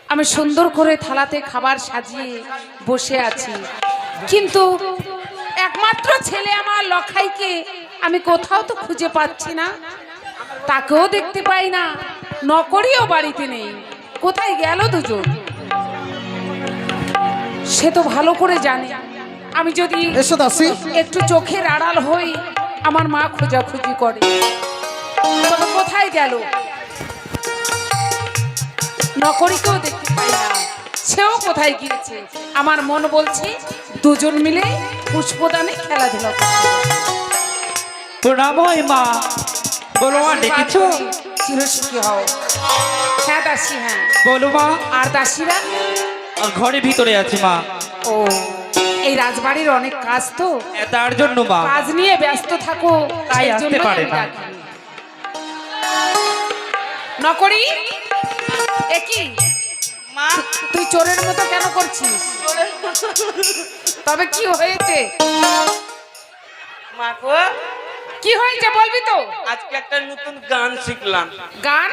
আমি সুন্দর করে থালাতে খাবার সাজিয়ে বসে আছি, কিন্তু একমাত্র ছেলে আমার লখাইকে আমি কোথাও তো খুঁজে পাচ্ছি না, তাকেও দেখতে পাই না, নকরিও বাড়িতে নেই। কোথায় গেল দুজন? সে তো ভালো করে জানে আমি যদি একটু চোখের আড়াল হই আমার মা খোঁজাখুঁজি করে। তবে কোথায় গেল? নকরিকেও দেখতে পাই না, সেও কোথায় গিয়েছে? আমার মন বলছে দুজন মিলে পুষ্পদানে খেলাধুলা করতে। প্রণাম হয় মা। বলো মা, ডেকেছো? চিরসুখী হও। হ্যাঁ দাসী, হ্যাঁ বলো মা। আর দাসীরা ঘরে ভিতরে আছে মা। ও, এই রাজবাড়ির অনেক কাজ তো, তার জন্য মা কাজ নিয়ে ব্যস্ত থাকো, তাই সেই আসতে জন্যই পারে আমি না। ডাকিনি। নকরি, একই মা, তুই চোরের মতো কেন করছিস? তবে কি হয়েছে? মা গো, কি হয়েছে বলবি তো? আজকে একটা নতুন গান শিখলাম। গান?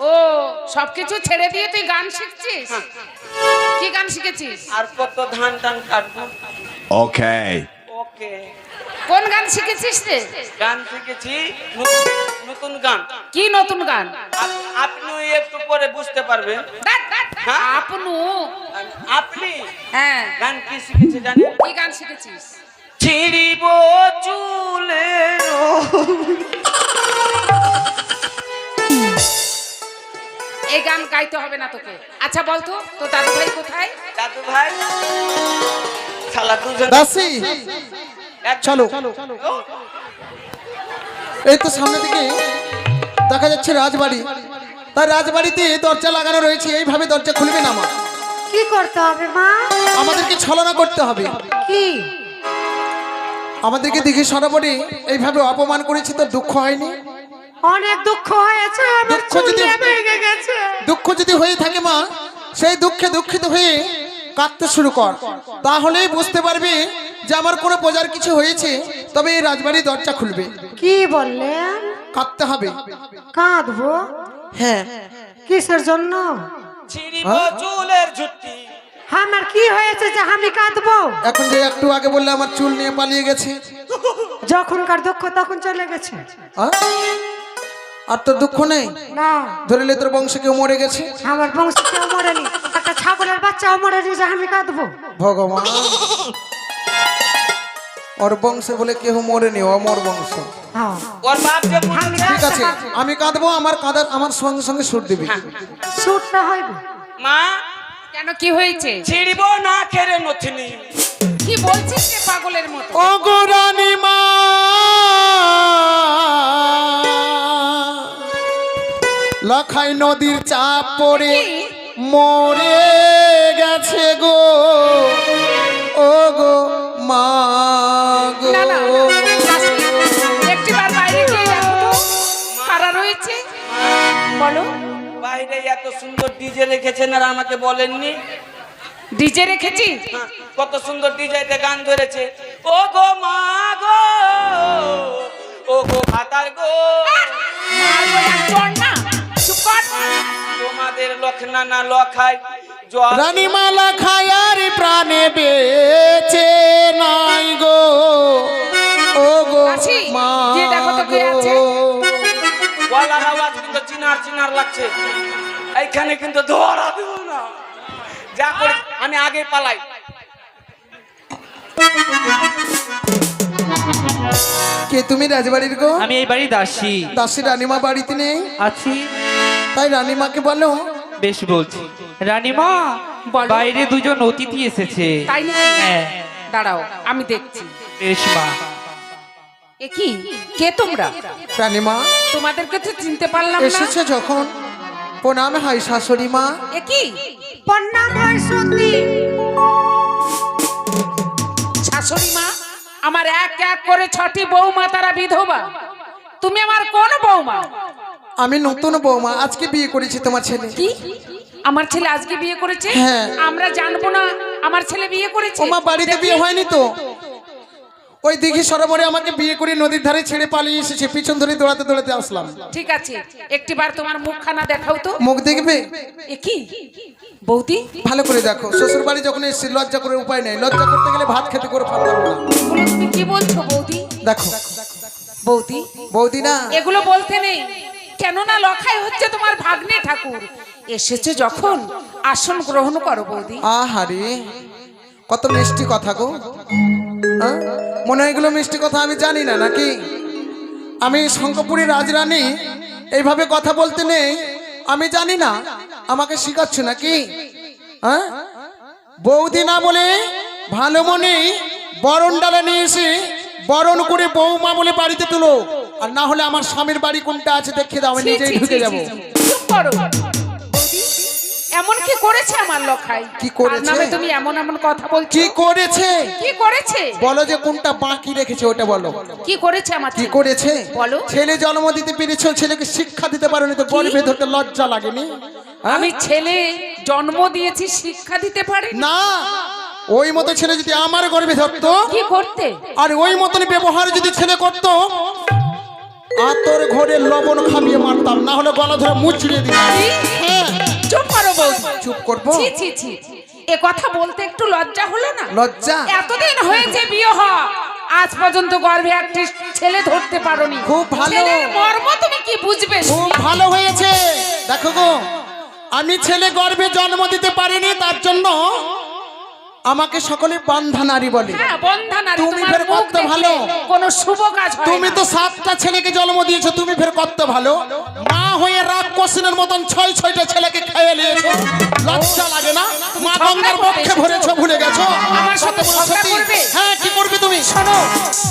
ও, সবকিছু ছেড়ে দিয়ে তুই গান শিখছিস? কি গান শিখেছিস? আর কত ধান টান কাটবো। Okay. ওকে, কোন গান শিখেছিস রে? গান শিখেছি, নতুন নতুন গান। কি নতুন গান? আপনি একটু পরে বুঝতে পারবেন। হ্যাঁ? আপনু? আপনি হ্যাঁ, গান কি শিখেছে জানেন? কি গান শিখেছিস? ছিড়িব চুলের এই গান গাইতে হবে না তোকে। আচ্ছা বলতো তো দাদু ভাই কোথায়? দাদু ভাই শালা দুজন দাসী চলো, এই তো সামনে দিকে দেখা যাচ্ছে রাজবাড়ি। তার রাজবাড়িতে দরজা লাগানো রয়েছে, এইভাবে দরজা খুলবে না মা। কি করতে হবে মা? আমাদেরকে ছলনা করতে হবে। কি? আমাদেরকে দেখে সরাবরে এইভাবে অপমান করেছি, তো দুঃখ হয়নি? অনেক দুঃখ হয়েছে, আমার দুঃখ চুল যদি- দিয়ে ভেঙে গেছে। দুঃখ যদি হয়ে থাকে মা, সেই দুঃখে দুঃখিত হয়ে কাঁদতে শুরু কর, তাহলেই বুঝতে পারবে যে আমার কোনো প্রজার কিছু হয়েছে, তবে এই রাজবাড়ির দরজা খুলবে। কি বললেন? কাঁদতে হবে। কাঁদবো? হ্যাঁ, কিসের জন্য? ছিড়িব চুলের ঝুটি। আমার কি হয়েছে যে আমি কাঁদবো? এখন যে একটু আগে বললে আমার চুল নিয়ে পালিয়ে গেছে, যখনকার দুঃখ তখন চলে গেছে। আহ? আর তোর দুঃখ নেই? না, ধরলে তোর বংশে কেউ মরে গেছে? আমার বংশ কেউ মরেনি, একটা ছাগলের বাচ্চাও মরেনি যে আমি কাঁদবো। ভগবান, ওর বংশে বলে কেউ মরেনি, অমর বংশ। হ্যাঁ, ওর বাপ যে আমি ঠিক আছে, আমি কাঁদবো, আমার কাঁদার আমার সঙ্গে সঙ্গে সুর দিবি। সুটটা হইবে। মা, কেন, কি হয়েছে? ছিড়িব না খেরে নথিনি। কি বলছিস রে পাগলের মতো? ও গো রানী মা, লখাই নদীর চাপ পড়ে মরে গেছে গো, ও গো মা গো। না না, একটিবার বাইরে গিয়ে দেখো তো কারা রয়েছে। বলো। বাইরে এত সুন্দর ডিজে রেখেছেন আর আমাকে বলেননি। ডিজে রেখেছি? হ্যাঁ, কত সুন্দর ডিজেতে গান ধরেছে। ও গো মা গো, ও গো ভাতার গো, মারবো একজন না, চুপ কর। তোমাদের লখনা না লখাই জল। রানী মা লখাই আর প্রাণে বেঁচে নাই গো, ও গো কাশি, মা গিয়ে দেখো তো কে আছে। গো। গলার আওয়াজ কিন্তু চিনার চিনার লাগছে। এইখানে কিন্তু ধরা দেব না, যা করে আমি আগে পালাই। কে তুমি রাজবাড়ির গো? আমি এই বাড়ি দাসী। দাসী রানীমা বাড়িতে নেই? আছি। তাই রানীমাকে বলো। বেশ বলছি। রানীমা, বলো। বাইরে দুজন অতিথি এসেছে। তাই নাকি? হ্যাঁ। দাঁড়াও, আমি দেখছি। বেশ মা। এ কি, কে তোমরা? রানীমা তোমাদেরকে তো চিনতে পারলাম না। এসেছে যখন প্রণাম হয় শাশুড়ি মা। এ কি? প্রণাম হয় সত্যি। শাশুড়ি মা, আমার এক এক করে 6টি বৌমা, তারা বিধবা। তুমি আমার কোন বৌমা? আমি নতুন বৌমা, আজকে বিয়ে করেছি তোমার ছেলে। কি, আমার ছেলে আজকে বিয়ে করেছে? হ্যাঁ। আমরা জানবো না আমার ছেলে বিয়ে করেছে? ওমা বাড়িতে বিয়ে হয়নি তো? ওই দিঘি সরোবরে আমাকে বিয়ে করে নদীর ধারে ছেড়ে পালিয়ে এসেছে, পিছন ধরে দৌড়াতে দৌড়াতে আসলাম। ঠিক আছে, একটিবার তোমার মুখখানা দেখাও তো। মুখ দেখবে? এ কি বৌদি? ভালো করে দেখো। শ্বশুর বাড়ি যখন এসেছি লজ্জা করে উপায় নেই, লজ্জা করতে গেলে ভাত খেতে করে পারলাম না। এগুলো তুমি কি বলছো বৌদি? দেখো বৌদি, বৌদি না, এগুলো বলতে নেই, কেননা লখাই হচ্ছে তোমার ভাগ্নে ঠাকুর। এসেছে যখন আসন গ্রহণ করো বৌদি। আহারে কত মিষ্টি কথা গো। হ্যাঁ? মনে হয় এগুলো মিষ্টি কথা আমি জানি না নাকি? আমি শঙ্করপুরী রাজরানী, এইভাবে কথা বলতে নেই আমি জানি না, আমাকে শিখাচ্ছ নাকি? হ্যাঁ, বৌদি না বলে ভালো মনে বরণ ডালা নিয়ে এসে বরণ করে বৌমা বলে বাড়িতে তুলো, আর না হলে আমার স্বামীর বাড়ি কোনটা আছে দেখিয়ে দাও, আমি নিজেই ঢুকে যাবো। চুপ করো বৌদি, এমন কি করেছে আমার লখাই? কি করেছে? তার নামে তুমি এমন এমন কথা বলছো? কি করেছে? কি করেছে বলো, যে কোনটা বাকি রেখেছে ওটা বলো। কি করেছে আমার কি ছেলে? করেছে? বলো। ছেলে জন্ম দিতে পেরেছো, ছেলেকে শিক্ষা দিতে পারোনি তো গর্ভে ধরতে লজ্জা লাগেনি? হ্যাঁ? আমি ছেলে জন্ম দিয়েছি, শিক্ষা দিতে পারি না, ওই মতো ছেলে যদি আমার গর্ভে ধরতো, কি করতে? আর ওই মতন ব্যবহার যদি ছেলে করতো, আতর ঘরে লবণ খাবিয়ে মারতাম, না হলে গলা ধরে মুচড়িয়ে দিতাম। কি? হ্যাঁ। চুপ করো বৌদি। চুপ করবো? ছি ছি ছি, এ কথা বলতে একটু লজ্জা হলো না? লজ্জা? এতদিন হয়েছে বিয়ে হওয়া, আজ পর্যন্ত গর্ভে একটি ছেলে ধরতে পারোনি। খুব ভালো। ছেলের মর্ম তুমি কি বুঝবে? খুব ভালো হয়েছে। দেখো গো, আমি ছেলে গর্ভে জন্ম দিতে পারিনি, তার জন্য আমাকে সকলে বান্ধা নারী বলে। হ্যাঁ, বন্ধা নারী। তুমি তোমার ফের মুখ কত দেখলে ভালো। কোনো শুভ কাজ হয় তুমি না। তো 7টা ছেলেকে জন্ম দিয়েছো, তুমি ফের কত ভালো। মা হয়ে রাক্ষসীনের মতন 6টা ছেলেকে খেয়ে নিয়েছো, লজ্জা লাগে না? মা গঙ্গার পক্ষে ভরেছো, ভুলে গেছো? আমার সাথে কত বড় ঝগড়া সতী। করবে? হ্যাঁ, কি করবে তুমি? শোনো,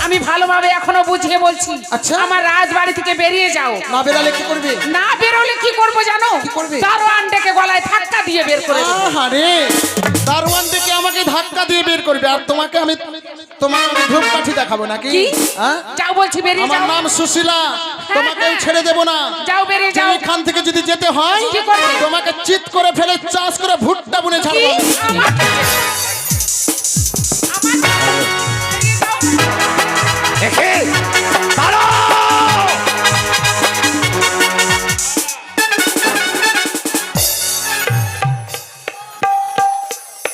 আমি ভালোভাবে এখনো বুঝিয়ে বলছি। আচ্ছা। আমার রাজবাড়ি থেকে বেরিয়ে যাও। না বেরালে কি করবে? না বেরোলে কি করব জানো? কি করবে? দারোয়ান ডেকে গলায় ধাক্কা দিয়ে বের করে দেবো। আহারে, দারোয়ান থেকে আমাকে ধাক্কা দিয়ে বের করবে, আর তোমাকে আমি ধূপকাঠি দেখাবো নাকি? কি? হ্যাঁ? যাও বলছি, বেরিয়ে আমার যাও। নাম সুশীলা, তোমাকে হ্যাঁ। ছেড়ে দেব না। যাও, বেরিয়ে যাও। এখান থেকে যদি যেতে হয়, কি করবে? তোমাকে চিৎ করে ফেলে চাষ করে ভুট্টা বুনে কি? ছাড়বো। আমার বেরিয়ে যাও।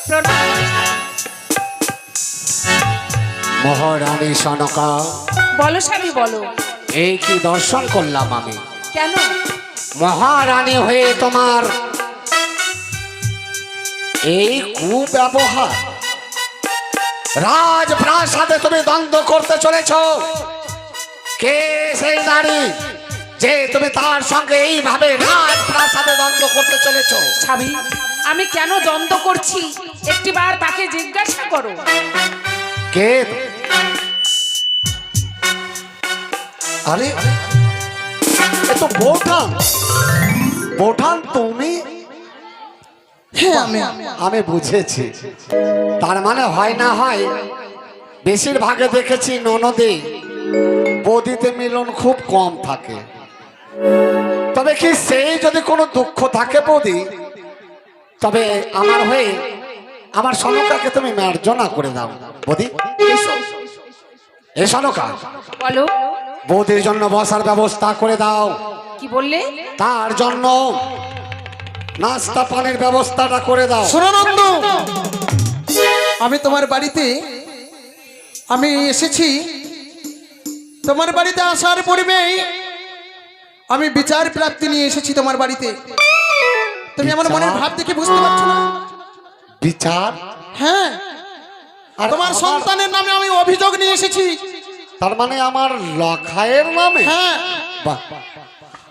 প্রণাম। মহারানী সনকা, বলো স্বামী, বলো। এই কি দর্শন করলাম আমি? কেন? মহারানী হয়ে তোমার এই কুব্যবহার, রাজপ্রাসাদে তুমি দ্বন্দ্ব করতে চলেছ। কে সেই নারী যে তুমি তার সঙ্গে এইভাবে রাজপ্রাসাদে দ্বন্দ্ব করতে চলেছ? স্বামী, আমি কেন দ্বন্দ্ব করছি একটিবার তাকে জিজ্ঞাসা করো। কে? আরে এ তো বোঠান। বোঠান তুমি? হ্যাঁ, আমি বুঝেছি। তার মানে হয় না হয় বেশিরভাগে দেখেছি ননদে বৌদিতে মিলন খুব কম থাকে। তবে কি সেই যদি কোনো দুঃখ থাকে বৌদি, তবে আমার হয়ে আমার সনকাকে তুমি মার্জনা করে দাও বৌদি। এ সনকা, বলো। বৌদির জন্য বসার ব্যবস্থা করে দাও। কি বললে? তার জন্য নাস্তা পানির ব্যবস্থাটা করে দাও। শোনো নন্দু, আমি তোমার বাড়িতে আমি এসেছি। তোমার বাড়িতে আসার পূর্বেই আমি বিচার প্রাপ্তি নিয়ে এসেছি তোমার বাড়িতে। তুমি আমার মনের ভাব দেখে বুঝতে পারছো না? বিচার? হ্যাঁ, আর তোমার আমার- সন্তানের নামে আমি অভিযোগ নিয়ে এসেছি। তার মানে আমার লখাইয়ের নামে? হ্যাঁ, বাহ,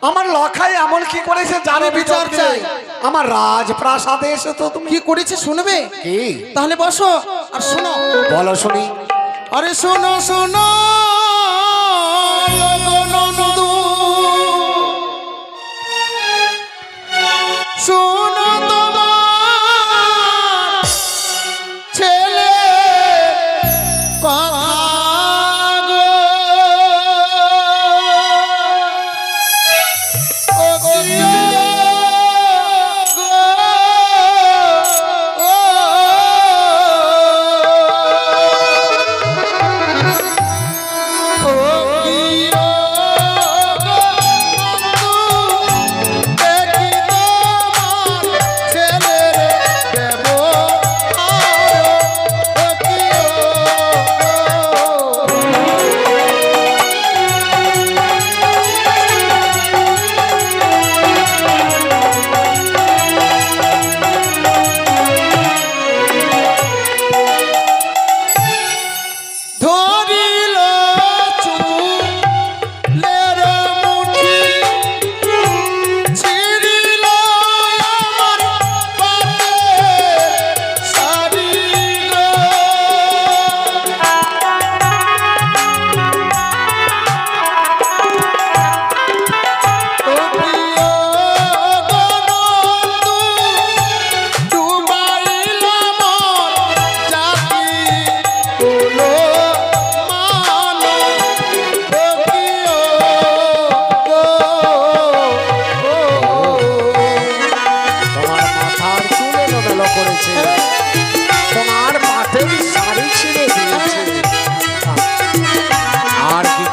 আমার লখাই এমন কি করেছে জানো? বিচার চাই। আমার রাজপ্রাসাদে এসে তো তুমি কি করেছে শুনবে? কি? তাহলে বসো আর শোনো। বলো শুনি। আরে শোনো শোনো গো নন্দু, শোনো তোমার ছেলে কথা গো। ও গো গো,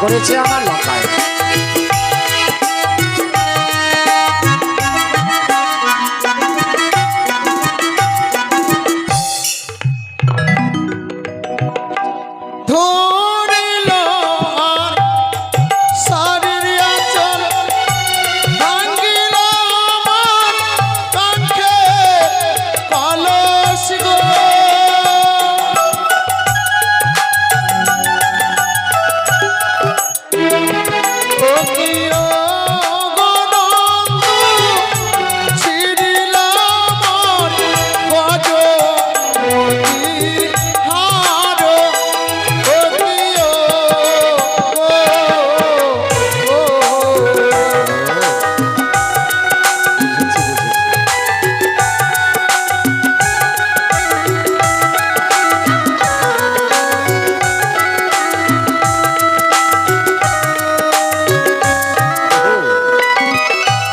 করেছে আমার লকায়। ধরিল আর শাড়ির আঁচল, ভাঙিল আমার কণ্ঠে কলস গো। কোকিও গো নন্দু, ছিঁড়িল আমার গজমতি হার। কোকিও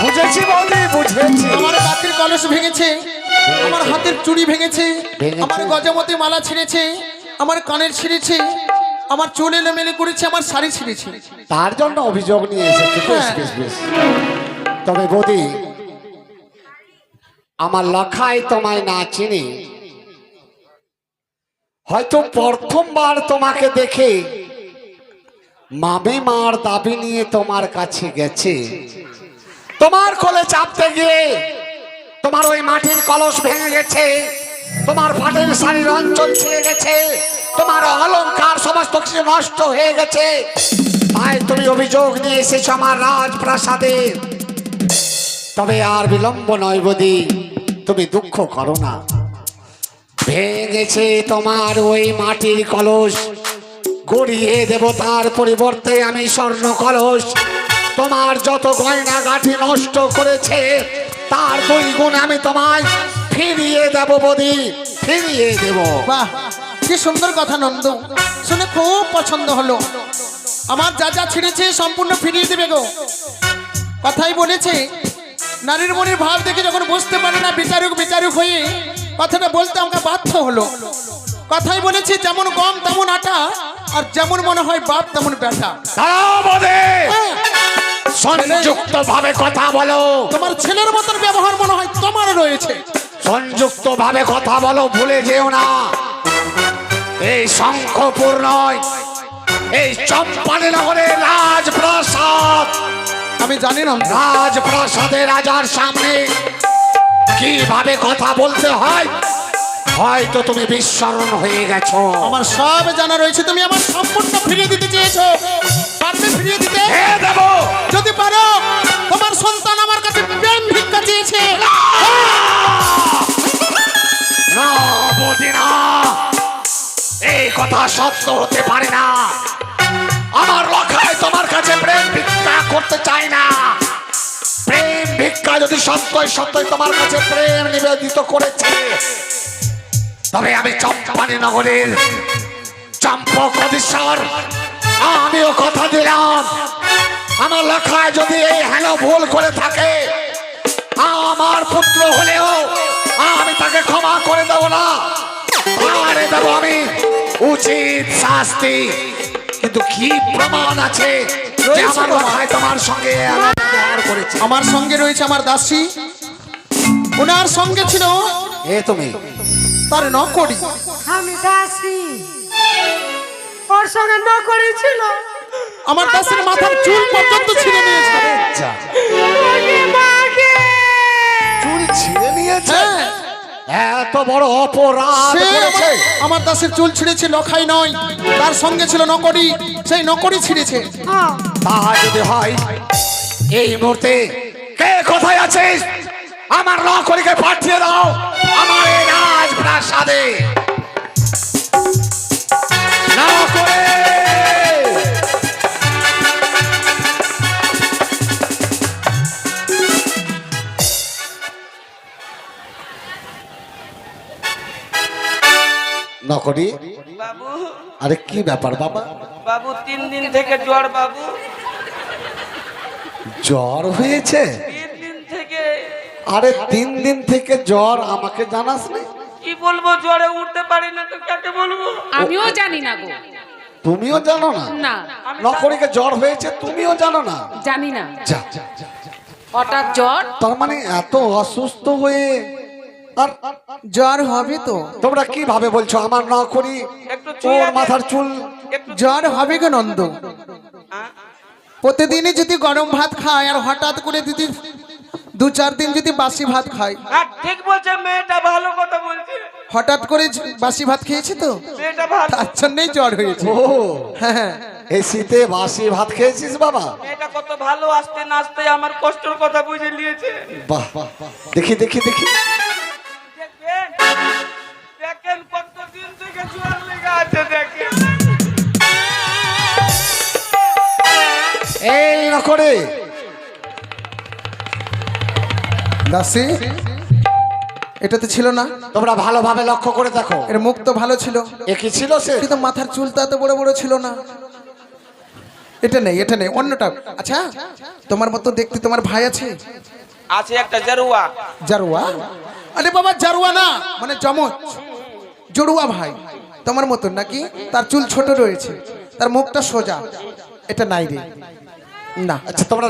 বুঝেছি বৌদি, বুঝেছি। আমার বাতির কলস ভেঙেছে, আমার হাতের চুড়ি ভেঙেছে, ভেঙেছে। আমার গজমতি মালা ছিঁড়েছে, আমার কানের ছিঁড়েছে, আমার চুল এলোমেলো করেছে, আমার শাড়ি ছিঁড়েছে। তার জন্য অভিযোগ নিয়ে এসেছে। বেশ হ্যাঁ। বেশ বেশ। তবে বৌদি, আমার লখায় তোমায় না চিনি, হয়তো প্রথমবার তোমাকে দেখে মামি মার দাবি নিয়ে তোমার কাছে গেছে। তোমার কোলে চাপতে গিয়ে তোমার ওই মাটির কলস ভেঙে গেছে, তোমার ফাটের শাড়ির অঞ্চল ছিঁড়ে গেছে, তোমার অলংকার সমস্ত কিছু নষ্ট হয়ে গেছে। তাই তুমি অভিযোগ নিয়ে এসেছো আমার রাজপ্রাসাদে। তবে আর বিলম্ব নয় বৌদি, তুমি দুঃখ করো না। ভেঙেছে তোমার ওই মাটির কলস, গড়িয়ে দেব তার পরিবর্তে আমি স্বর্ণ কলস। তোমার যত গয়না গাঠি নষ্ট করেছে তার 2 গুণ আমি তোমায় ফিরিয়ে দেব বৌদি, ফিরিয়ে দেব। বাহ, কি সুন্দর কথা নন্দ, শুনে খুব পছন্দ হলো। আমার যা যা ছিঁড়েছে সম্পূর্ণ ফিরিয়ে দেবে গো। কথাই বলেছে, নারীর মনের ভাব দেখে যখন বুঝতে পারে না বিচারক বিচারক হয়ে কথাটা বলতে আমাকে বাধ্য হলো। কথাই বলেছে, যেমন গম তেমন আটা, আর যেমন মনে হয় বাপ তেমন বেটা। দাঁড়াও বৌদি, সংযুক্ত ভাবে কথা বলো। তোমার ছেলের মতন ব্যবহার মনে হয় তোমার রয়েছে। সংযুক্ত ভাবে কথা বলো, ভুলে যেও না এই শঙ্খপুর নয়, এই চম্পানীনগরের রাজপ্রাসাদ। আমি জানি না রাজপ্রাসাদে রাজার সামনে কিভাবে কথা বলতে হয় হয়তো তুমি বিস্মরণ হয়ে গেছো। আমার সব জানা রয়েছে। তুমি আমার সম্পূর্ণ ফিরিয়ে দিতে চেয়েছো, পারবে ফিরিয়ে দিতে? হ্যাঁ, দেবো। যদি পারো, তোমার সন্তান আমার কাছে প্রেম ভিক্ষা চেয়েছে। না বৌদি, না, এই কথা সত্য হতে পারে না। আমার লখায় তোমার কাছে প্রেম ভিক্ষা করতে চাই না। প্রেম ভিক্ষা যদি সত্যই সত্যই তোমার কাছে প্রেম নিবেদিত করেছে, তবে আমি চম্পানীনগরের চম্পক অধীশ্বর, আমিও কথা দিলাম, আমার লখায় যদি এই হেন ভুল করে থাকে, আমার পুত্র হলেও আমি তাকে ক্ষমা করে দেব না, আরে দেব আমি উচিত শাস্তি। কিন্তু কি প্রমাণ আছে যে আমার লখায় তোমার সঙ্গে এমন ব্যবহার করেছে? আমার সঙ্গে রয়েছে আমার দাসী, ওনার সঙ্গে ছিল এ তুমি তার নকরি। আমি দাসী, ওর সঙ্গে নকরি ছিল। আমার দাসীর মাথার চুল পর্যন্ত ছিঁড়ে নিয়েছে। যা, ওকে মাকে। চুল ছিঁড়ে নিয়েছে? হ্যাঁ, এত বড় অপরাধ সে করেছে? আমার দাসের চুল ছিঁড়েছে, লখাই নয়, তার সঙ্গে ছিল নকরি, সেই নকরি ছিঁড়েছে। হ্যাঁ, তা যদি হয়, এই মুহূর্তে কে কোথায় আছিস আমার নকরিকে পাঠিয়ে দাও আমার এই রাজপ্রাসাদে। নকরি! নকরি, বাবু, আরে কি ব্যাপার বাবা? বাবু 3 দিন থেকে জ্বর বাবু, জ্বর হয়েছে? 3 দিন থেকে। আরে 3 দিন থেকে জ্বর, আমাকে জানাস না? কি বলবো, জ্বরে উঠতে পারি না তো কাকে বলবো? আমিও জানি না গো। তুমিও জানো না? না নকরিকে জ্বর হয়েছে তুমিও জানো না? জানি না। যা, হঠাৎ জ্বর? তার মানে এত অসুস্থ হয়ে আর জ্বর হবে তো। তোমরা কিভাবে বলছো আমার নকরি একটু চুল ওর মাথার চুল? একটু জ্বর হবে গো নন্দ। হ্যাঁ? প্রতিদিনই যদি গরম ভাত খায় আর হঠাৎ করে যদি 2-4 দিন যদি বাসি ভাত খায়, হ্যাঁ, ঠিক বলছে মেয়েটা, ভালো কথা বলছে। হঠাৎ করে বাসি ভাত খেয়েছে তো, মেয়েটা ভালো, তার জন্যই জ্বর হয়েছে। ও হ্যাঁ, এই শীতে বাসি ভাত খেয়েছিস বাবা? মেয়েটা কত ভালো, আসতে নাচতে আমার কষ্টের কথা বুঝে নিয়েছে। বাহ বাহ, দেখি দেখি দেখি। দেখেন দেখেন কতদিন থেকে জ্বর লেগে আছে, দেখেন। এই নকরে দাসি এটাতে ছিল না? তোমরা ভালোভাবে লক্ষ্য করে দেখো। এর মুখ তো ভালো ছিল, এ কি ছিল সে? কিন্তু মাথার চুলটা এত বড় বড় ছিল না। এটা নেই, এটা নেই, অন্যটা। আচ্ছা, তোমার মতো দেখতে তোমার ভাই আছে? আছে একটা জরুয়া। জারুয়া? আরে বাবা, জারুয়া না, মানে জমজ জড়ুয়া ভাই তোমার মতন নাকি? তার চুল ছোট রয়েছে, তার মুখটা সোজা। এটা নাই রে, না। আচ্ছা তোমরা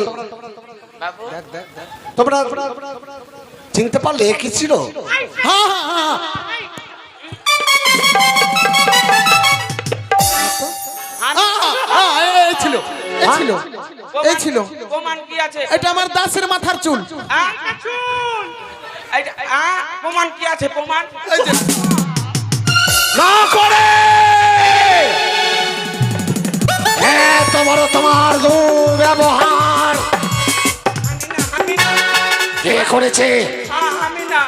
বাবু তোমরা চিনতে পারলে এ কি ছিল? হ্যাঁ হ্যাঁ হ্যাঁ, এই ছিল, এই ছিল, এই ছিল। প্রমাণ কি আছে? এটা আমার দাসের মাথার চুল। চুল প্রমাণ কি আছে? প্রমাণ এই যে, না করে এত বড় তোমার দুর্ব্যবহার আমি না, কে করেছে? আমি না,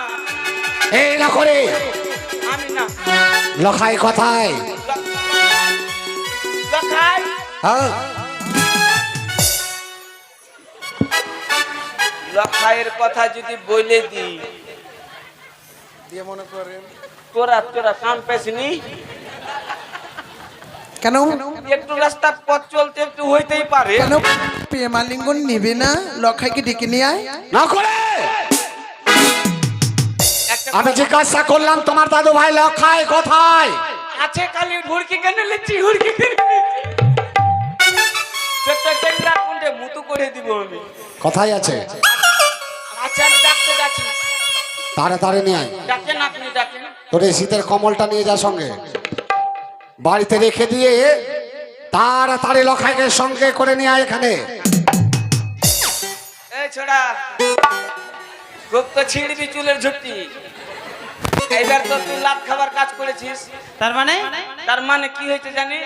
এই না করে আমি না। লখাই কথায় লখাই, হ্যাঁ লখাইয়ের কথা যদি বলে দিই, দিয়ে মনে করেন তোরা তোরা কান পেসনি, কেন? একটু রাস্তা পথ চলতে একটু হইতেই পারে। কেন প্রেমালিঙ্গন নিবে না? লখাইকে ডেকে নিয়ে আয়। না করে একটা আমি জিজ্ঞাসা করলাম তোমার দাদু ভাই লখাই কোথায়? আছে খালি হুড়কি কেন লিচ্ছি, হুড়কি কেন কোনটা মুতু করে দিব আমি। কোথায় আছে? আচ্ছা আমি ডাকতে যাচ্ছি, তাড়াতাড়ি নিয়ে আয়। ডাকেন আপনি ডাকেন। তোর এই শীতের কমলটা নিয়ে যা সঙ্গে, বাড়িতে রেখে দিয়ে তাড়াতাড়ি লখাইকে সঙ্গে করে নিয়ে আয় এখানে। এই ছোড়া, খুব তো ছিঁড়বি চুলের ঝুটি। এইবার তো তুই লাভ খাবার কাজ করেছিস। তার মানে? তার মানে কি হয়েছে জানি?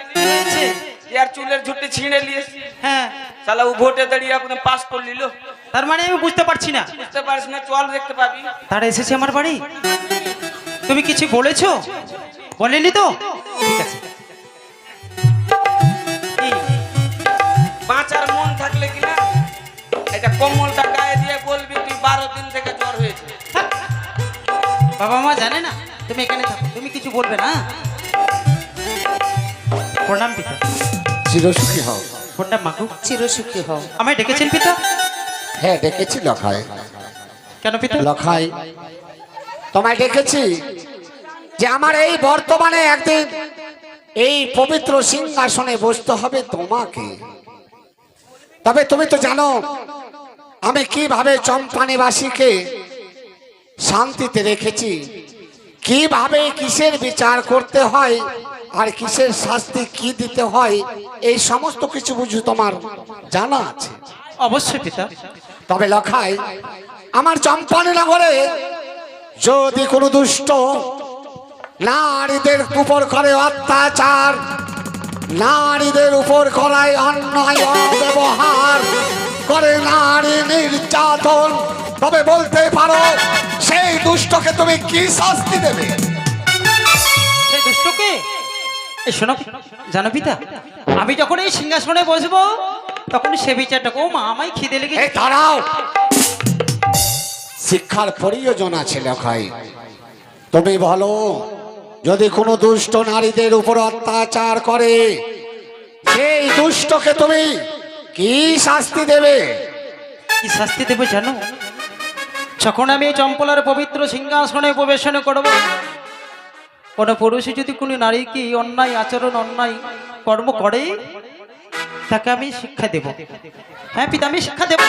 আর চুলের ঝুটি ছিঁড়ে নিয়েছিস। হ্যাঁ, শালা ও ভোটে দাঁড়িয়ে আপনার পাস করে নিল। তার মানে আমি বুঝতে পারছি না। বুঝতে পারিস না? চল দেখতে পাবি। তারা এসেছে আমার বাড়ি, তুমি কিছু বলেছো? বলেনি তো? ঠিক আছে। কি? বাঁচার মন থাকলে কিনা এটা কম্বলটা গায়ে দিয়ে বলবি তুই 12 দিন থেকে জ্বর হয়েছে। বাবা মা জানে না তুমি এখানে থাকো, তুমি কিছু বলবে না। প্রণাম পিতা। চিরসুখী হও। প্রণাম মাগু। চিরসুখী হও। আমায় ডেকেছেন পিতা? হ্যাঁ ডেকেছি লখাই। কেন পিতা? লখাই তোমায় ডেকেছি যে আমার এই বর্তমানে একদিন এই পবিত্র সিংহাসনে বসতে হবে তোমাকে। তবে তুমি তো জানো আমি কিভাবে চম্পানিবাসীকে শান্তিতে রেখেছি, কিভাবে কিসের বিচার করতে হয় আর কিসের শাস্তি কি দিতে হয়, এই সমস্ত কিছু বুঝু তোমার জানা আছে। অবশ্যই পিতা। তবে লখাই আমার চম্পানি নগরে যদি কোনো দুষ্ট নারীদের উপর করে অত্যাচার, নারীদের উপর করায় অন্যায় ব্যবহার করে, নারী নির্যাতন, তবে বলতে পারো সেই দুষ্টকে তুমি কি শাস্তি দেবে? সেই দুষ্টকে এই শোনো, জানো পিতা, আমি যখন এই সিংহাসনে বসবো তখন সে বিচারটাকে, ও মা আমায় খিদে লেগে। এই দাঁড়াও, শিক্ষার প্রয়োজন আছে লখাই। তুমি বলো যদি কোনো দুষ্ট নারীদের উপর অত্যাচার করে সেই দুষ্টকে তুমি কি শাস্তি দেবে? কি শাস্তি দেবো জানো? যখন আমি এই চম্পলার পবিত্র সিংহাসনে প্রবেশন করব, কোনো পুরুষে যদি কোনো নারীকে অন্যায় আচরণ, অন্যায় কর্ম করে তাকে আমি শিক্ষা দেব। হ্যাঁ পিতা, আমি শিক্ষা দেব।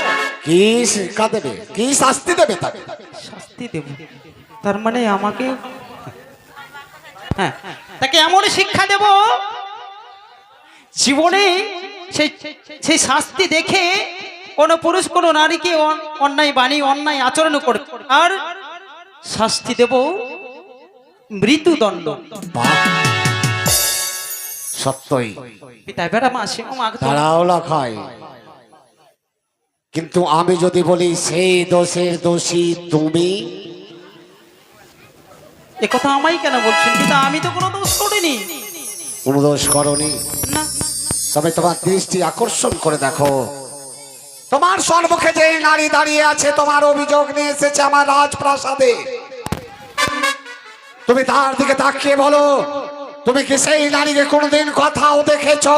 কি শিক্ষা দেবে, কি শাস্তি দেবে তাকে? শাস্তি দেব তার মানে আমাকে, হ্যাঁ তাকে এমন শিক্ষা দেব জীবনে সেই সেই শাস্তি দেখে কোন পুরুষ কোন নারীকে অন্যায় বাণী অন্যায় আচরণ করবে। আর শাস্তি দেব মৃত্যুদণ্ড। বাহ, সত্যই। পিতা এবার মাসে তারাও লখাই, কিন্তু আমি যদি বলি সেই দোষের দোষী তুমি, এ কথা আমায় কেন বলছেন পিতা? আমি তো কোনো দোষ করিনি। কোনো দোষ করনি? না। তবে তোমার দৃষ্টি আকর্ষণ করে দেখো, তোমার সম্মুখে যে নারী দাঁড়িয়ে আছে তোমার অভিযোগ নিয়ে এসেছে আমার রাজপ্রাসাদে। তুমি তার দিকে তাকিয়ে বলো, তুমি কি সেই নারীকে কোনোদিন কথাও দেখেছো?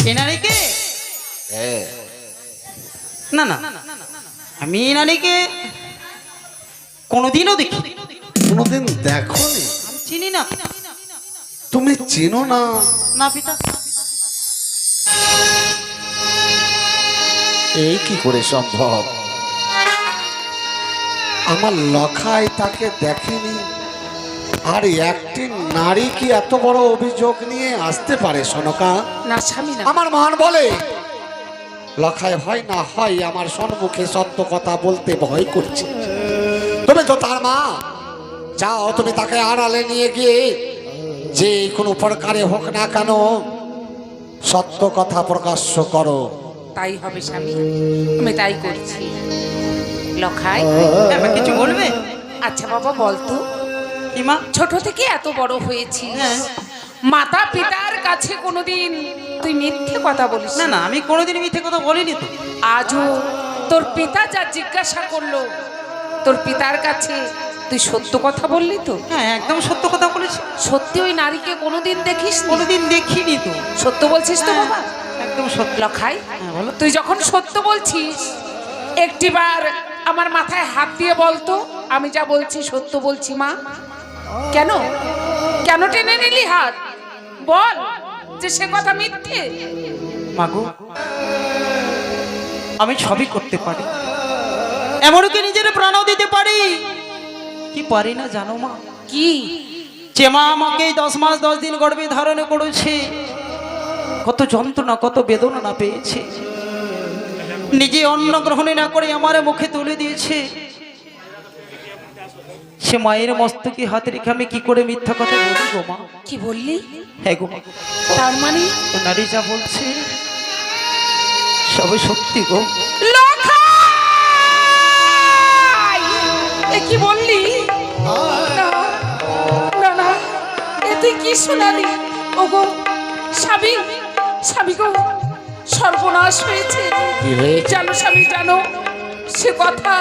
এ নারীকে? না না, আমি এই নারীকে কোনোদিনও দেখি। কোনোদিন দেখোনি? আমি চিনি না। তুমি চিনো না? না পিতা। এই কি করে সম্ভব? আমার লখাই তাকে দেখেনি, আর একটি নারী কি এত বড় অভিযোগ নিয়ে আসতে পারে সনকা? না স্বামী না। আমার মহান বলে লখাই হয় না হয় আমার সম্মুখে সত্য কথা বলতে ভয় করছে। তুমি তো তার মা, যাও তুমি তাকে আড়ালে নিয়ে গিয়ে যে কোনো প্রকারে হোক না কেন সত্য কথা প্রকাশ্য করো। তাই হবে স্বামী, আমি তাই করছি। লখাই, এবার কিছু বলবে? আচ্ছা বাবা বলতো, কি মা? ছোট থেকে এত বড় হয়েছি, হ্যাঁ। মাতা পিতার কাছে কোনোদিন তুই মিথ্যে কথা বলিস না না, আমি কোনোদিন মিথ্যে কথা বলিনি তো। আজও তোর পিতা যা জিজ্ঞাসা করলো তোর পিতার কাছে তুই সত্য কথা বললি তো? হ্যাঁ একদম সত্য কথা বলেছি। সত্যি ওই নারীকে কোনোদিন দেখিস? কোনোদিন দেখিনি তো। সত্য বলছিস তো বাবা? একদম সত্য। লখাই, হ্যাঁ, বলো। তুই যখন সত্য বলছিস একটিবার আমার মাথায় হাত দিয়ে বলতো আমি যা বলছি সত্য বলছি মা। কেন কেন টেনে নিলি হাত? বল যে সে কথা মিথ্যে। মাগো, আমি সবই করতে পারি, এমনকি নিজের প্রাণও দিতে পারি। কি পারি না জানো মা? কি? যে মা আমাকে 10 মাস 10 দিন গর্ভে ধারণ করেছে, কত যন্ত্রণা কত বেদনা না পেয়েছে, নিজে অন্ন গ্রহণ না করে আমার মুখে তুলে দিয়েছে, সে মায়ের মস্তকে হাতে রেখে আমি কি করে মিথ্যা কথা বলি গো মা? কি বললি? হ্যাঁ গো মা, তার মানে ও নারী যা বলছে সবই সত্যি গো। লখাই! এ কি বললি? না না না, এ তুই কি শোনালি? ওগো স্বামী, স্বামী গো, সর্বনাশ হয়েছে। কি হয়েছে? জানো স্বামী, জানো সে কথা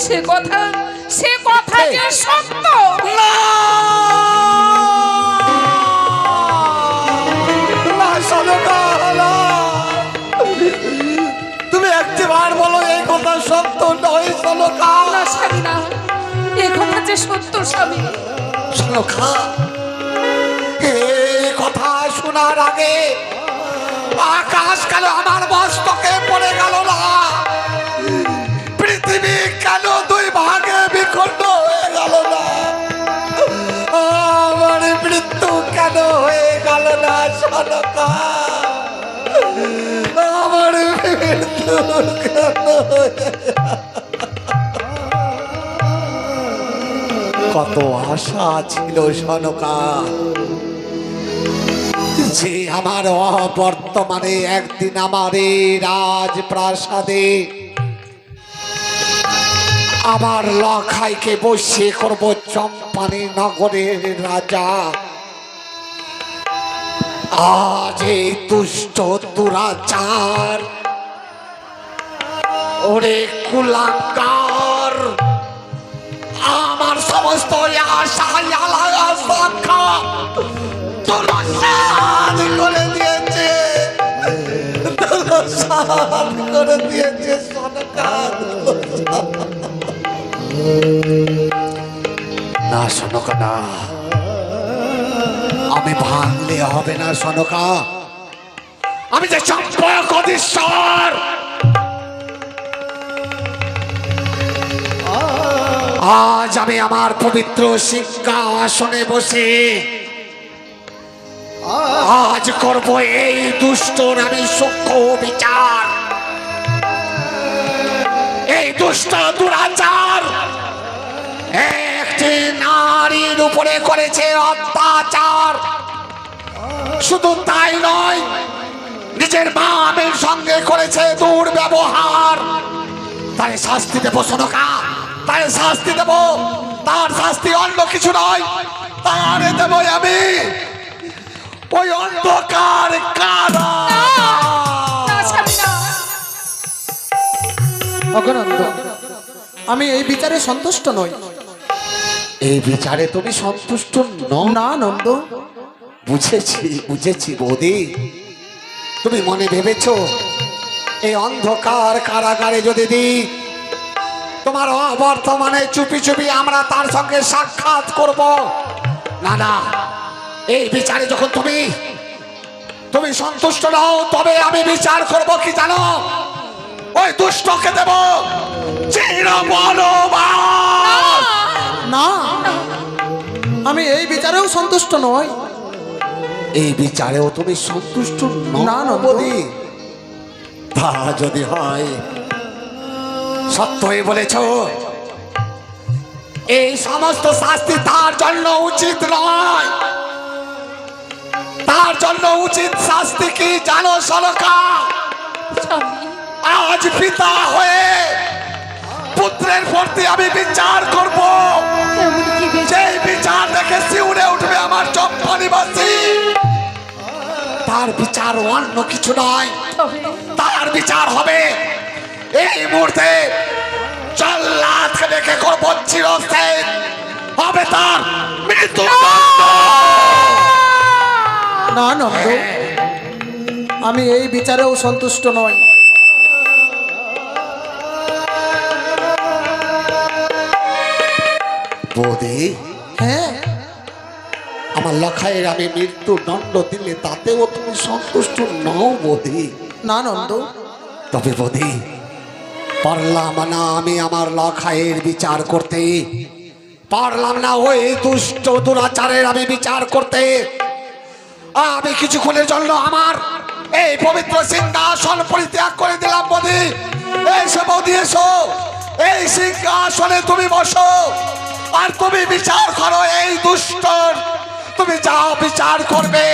সে কথা সে কথা যে সত্য। তুমি একবার বলো এই কথা সত্য নয় সনকা? না স্বামী না, এ কথা যে সত্য স্বামী। সনকা, এই কথা শোনার আগে আকাশ কেন আমার মস্তকে পড়ে গেল না? পৃথিবী কেন 2 ভাগে বিখণ্ড হয়ে গেল না? আমার মৃত্যু কেন হয়ে গেল না সনকা? আমার মৃত্যু কেন হয়ে কত আশা ছিল সনকা যে আমার বর্তমানে একদিন আমার এই রাজপ্রাসাদে আমার লখাইকে বসিয়ে করব চম্পানি নগরের রাজা। আজ এই দুষ্ট দুরাচার ওরে কুলাঙ্গার আমার সমস্ত আশা আশা করে দিয়েছে। দোসাদ করে দিয়েছে সনকা। না সনকা না, আমি ভাঙলে হবে না সনকা। আমি যে চম্পক অধীশ্বর, আজ আমি আমার পবিত্র সিংহাসনে বসে আজ করব এই দুষ্টর আমি সূক্ষ্ম বিচার। এই দুষ্ট দুরাচার একটি নারীর উপরে করেছে অত্যাচার। শুধু তাই নয়, নিজের মা আমির সঙ্গে করেছে দুর্ব্যবহার। তাই শাস্তি দেব সনকা, তাই শাস্তি দেব। তার শাস্তি অন্য কিছু নয়, তারে দেব আমি ওই অন্ধকার কারা। না স্বামী না। অগনন্দ, আমি এই বিচারে সন্তুষ্ট নই। এই বিচারে তুমি সন্তুষ্ট নও? না নন্দ, বুঝেছি বুঝেছি বৌদি, তুমি মনে ভেবেছো এই অন্ধকার কারাগারে যদি দিই, তোমার অবর্তমানে চুপি চুপি আমরা তার সঙ্গে সাক্ষাৎ করব। না না, এই বিচারে যখন তুমি সন্তুষ্ট নও, তবে আমি বিচার করব কি জানো? ওই দুষ্টকে দেব চিরবনবাস। না, আমি এই বিচারেও সন্তুষ্ট নই। এই বিচারেও তুমি সন্তুষ্ট নও? না, না, বৌদি, তা যদি হয়, সত্যই বলেছ, এই সমস্ত শাস্তি তার জন্য উচিত নয়। তার জন্য উচিত শাস্তি কি জানো সনকা? স্বামী, আজ পিতা হয়ে পুত্রের প্রতি আমি বিচার করব। এমন কি বেশ সেই বিচার দেখে শিউরে উঠবে আমার চম্পানিবাসী। তার বিচার অন্য কিছু নয়, তবে তার বিচার হবে এই মুহূর্তে জল্লাদকে দেখে করব চিরস্থায়ী হবে তার মৃত্যুদণ্ড। না নন্দ, আমি এই বিচারেও সন্তুষ্ট নই। বৌদি, হ্যাঁ, আমার লখাইয়ের আমি মৃত্যুদণ্ড দিলে তাতেও তুমি সন্তুষ্ট নও বৌদি? না নন্দ, তবে বৌদি, পারলাম না আমি আমার লখাইয়ের বিচার করতে, পারলাম না ওই দুষ্ট দুরাচারের আমি বিচার করতে। আমি কিছুক্ষণের জন্য আমার এই পবিত্র সিংহাসন পরিত্যাগ করে দিলাম বৌদি। এসো বৌদি, এসো, এই সিংহাসনে তুমি বসো, আর তুমি বিচার করো এই দুষ্টর। তুমি যাও বিচার করবে,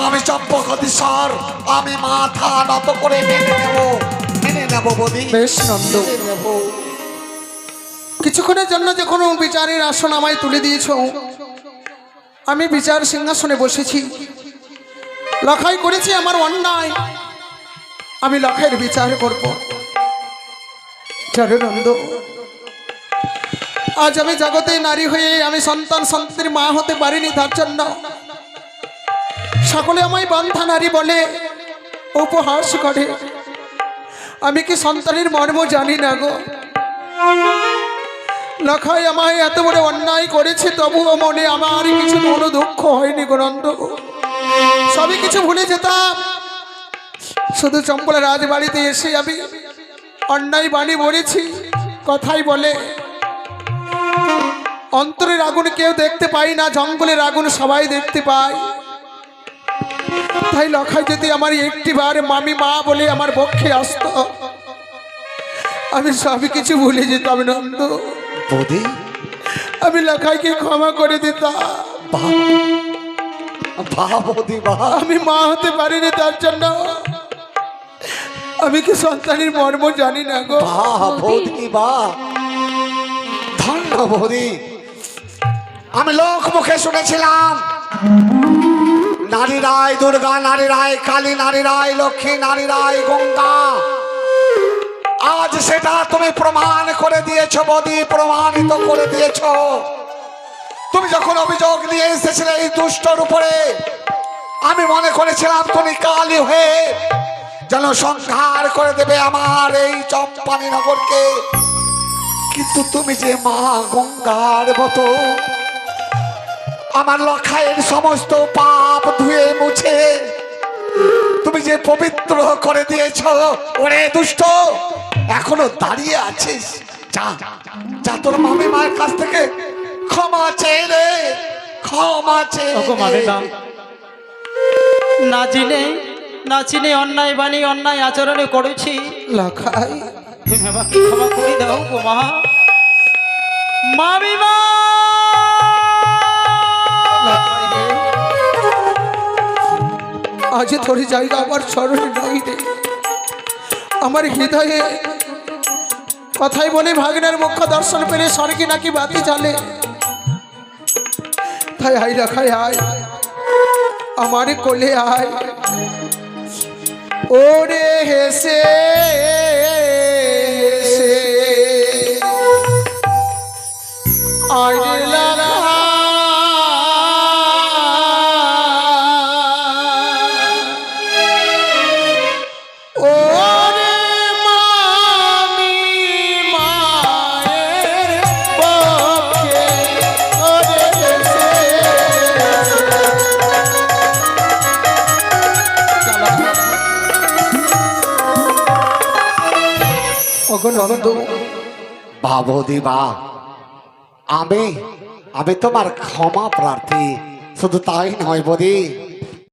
আমি চম্পকধীশ্বর আমি মাথা নত করে মেনে নেব বৌদি। বেশ নন্দ, মেনে নেব। কিছুক্ষণের জন্য যখন বিচারের আসন আমায় তুলে দিয়েছ, আমি বিচার সিংহাসনে বসেছি। লখাই করেছি আমার অন্যায়, আমি লখাইয়ের বিচার করব। চলো নন্দ, আজ আমি জগতে নারী হয়ে আমি সন্তান সন্ততির মা হতে পারিনি, তার জন্য সকলে আমায় বান্ধা নারী বলে, উপহাস করে। আমি কি সন্তানের মর্ম জানি না গো? লখাই আমায় এত বড় অন্যায় করেছে, তবুও মনে আমার কিছু কোনো দুঃখ হয়নি গো নন্দ। সবই কিছু ভুলে যেতাম, শুধু চম্পলা রাজবাড়িতে এসে আমি অন্যায় বাণী বলেছি। কথাই বলে, অন্তরের আগুন কেউ দেখতে পাই না, জঙ্গলের আগুন সবাই দেখতে পায়। তাই লখাই যদি আমার একটিবার মামি মা বলে আমার পক্ষে আসত, আমি সবই কিছু ভুলে যেতাম নন্দ। বৌদি, আমি লখাইকে ক্ষমা করে দিতাম। বাহ বৌদি বাহ। আমি মা হতে পারিনি, তার জন্য আমি কি সন্তানের মর্ম জানি না গো। বাহ বৌদি বাহ, ধন্য বৌদি। আমি লোক মুখে শুনেছিলাম নারী রায় দুর্গা, নারী রায় কালী, নারী রায় লক্ষ্মী, নারী রায় গঙ্গা। আজ সেটা তুমি প্রমাণ করে দিয়েছো বৌদি, প্রমাণিত করে দিয়েছো। তুমি যখন অভিযোগ নিয়ে এসেছিলে এই দুষ্টর উপরে, আমি মনে করেছিলাম তুমি কালী হয়ে যেন সংহার করে দেবে আমার এই চম্পানি নগরকে। কিন্তু তুমি যে মা গঙ্গার মতো আমার লখাইয়ের সমস্ত পাপ ধুয়ে মুছে তুমি যে পবিত্র করে দিয়েছ, ওরে দুষ্ট এখনো দাঁড়িয়ে আছিস, যা যা তোর মামি মায়ের কাছ থেকে ক্ষমা চেয়ে রে, ক্ষমা চেয়ে ওগো মানে না, না চিনে না চিনে অন্যায় বাণী অন্যায় আচরণে করেছি। লখাই তুমি আমাকে ক্ষমা করে দাও গো মা। মামি মা, আজ তোর জায়গা আমার স্মরণে নাই রে। আমার হৃদয়ে কথাই বলে ভাগ্নের মুখ্য দর্শন পেলে স্বর্গে নাকি বাতি জ্বলে। তাই আয় রাখাই আয়, আমার কোলে আয়, ওরে হেসে হেসে আয় রে লাগা। ওরে মামি মায়ের পক্ষে ওরে হেসে অগনন্দ বাবু দিবা, আমি আমি তোমার ক্ষমা প্রার্থী। শুধু তাই নয় বদি,